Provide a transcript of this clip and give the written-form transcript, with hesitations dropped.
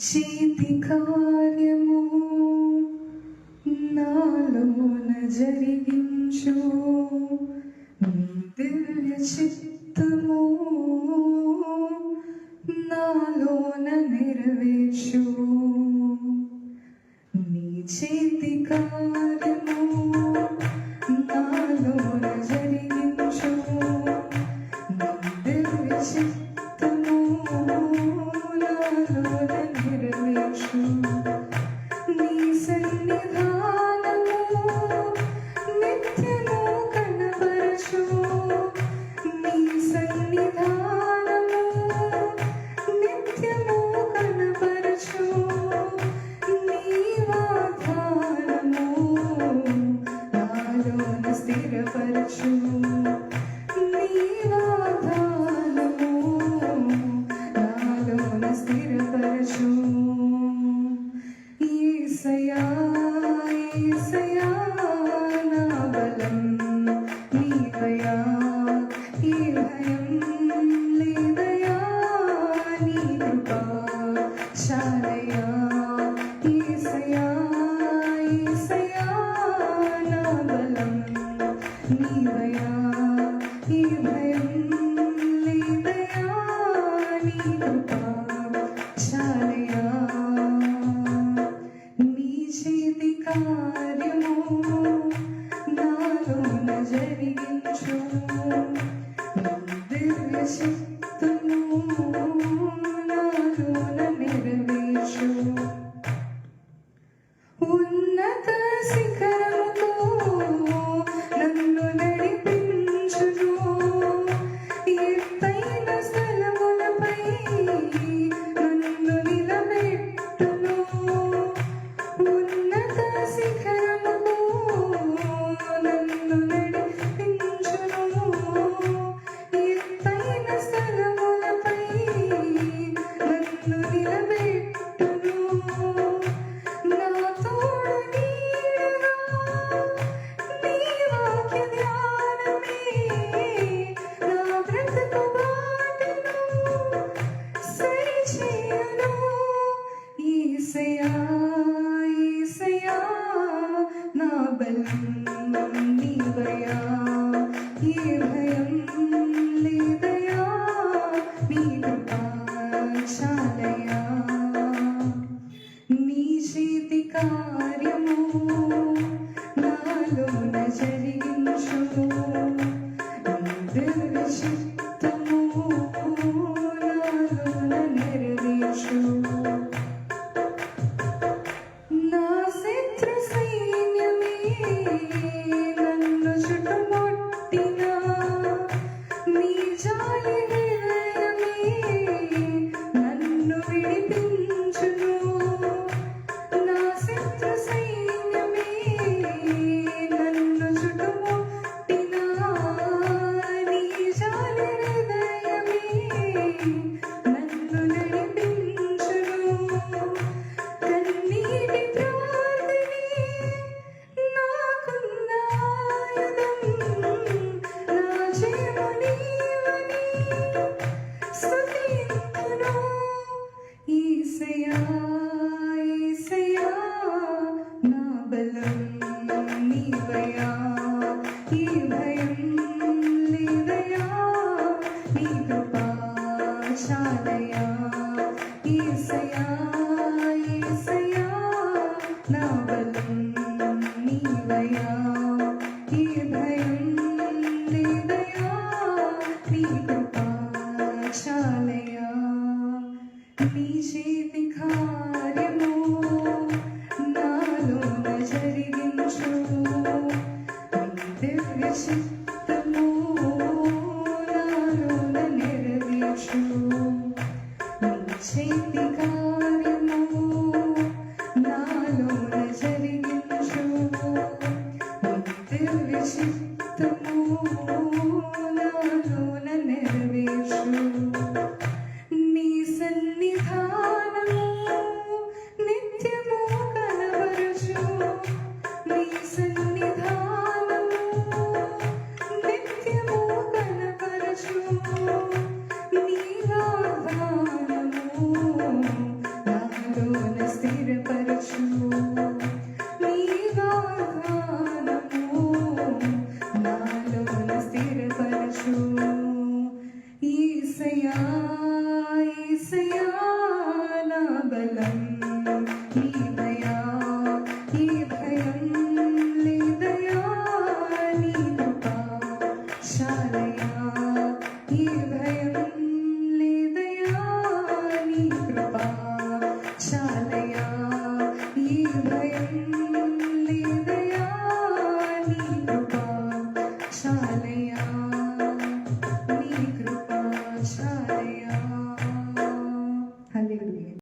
చేతి కార్యము నాలోన జరిగించు, నీ దివ్య చిత్తము నాలోన నెరవేర్చు. నీ చేతి కార్యము నాలోన జరిగించు, నీ దివ్య చిత్తము నాలోన నెరవేర్చు. నీ సన్నిధానము నిత్యము కనబరచు, నీ సన్నిధానము నిత్యము కనబరచు. నీ వాగ్దానము నాలోన స్థిరపరచు, నీ వాగ్దానము నాలోన స్థిరపరచు. యేసయ్యా యేసయ్యా నా బలం నీవయ్యా, ఈ భయం లేదయ్యా, నీ కృప చాలయ్యా. యేసయ్యా యేసయ్యా నా బలం నీవయ్యా, ఈ భయం లేదయ్యా, నీ కృప చాలయ్యా. నీ చేతి కార్యము నాలోన జరిగించు, నీ దివ్య చిత్తము నాలోన నెరవేర్చు. ఉన్నత శిఖరముతో నన్ను నడిపించును, ఎత్తైన స్థలములపై నన్ను నిలబెట్టును. ఉన్నత శిఖరముతో నన్ను నడిపించును, ఎత్తైన స్థలములపై నన్ను నిలబెట్టును. నా తోడు నీడగా నీ వాక్య ధ్యానమే నా బ్రతుకు బాటను సరిచేయును. యేసయ్యా యేసయ్యా నా బలం నీవయ్యా, ఈ భయం లేదయ్యా, నీ కృప చాలయ్యా. నీ చేతి కార్యము నాలోన జరిగించు, నీ దివ్య చిత్తము నాలోన నెరవేర్చు. నా శత్రు సైన్యమే నన్ను చుట్టుముట్టినా, నీ జాలి హృదయమే నన్ను విడిపించును. నా శత్రు సైన్యమే నన్ను చుట్టుముట్టినా, నీ జాలి హృదయమే నన్ను నడిపించును. కన్నీటి ప్రార్థనే నాకున్న ఆయుధం, నా జయము నీవని స్తుతింతును. యేసయ్యా యేసయ్యా నా బలం నీవయ్యా, ఈ భయం లేదయ్యా, నీ కృప చాలయ్యా. యేసయ్యా యేసయ్యా నా బలం నీవయ్యా, ఈ భయం లేదయ్యా, నీ కృప చాలయ్యా. నీ చేతి కార్యము నాలోన జరిగించు, నీ దివ్య చిత్తము నాలోన నెరవేర్చు. నీ చేతి కార్యము నాలోన జరిగించు, నీ దివ్య చిత్తము నాలోన నెరవేర్చు. నీ సన్నిధానము నిత్యము కనబరచు, నీ సన్నిధానము నిత్యము కనబరచు. నీ వాగ్దానము నాలో భయం లేదా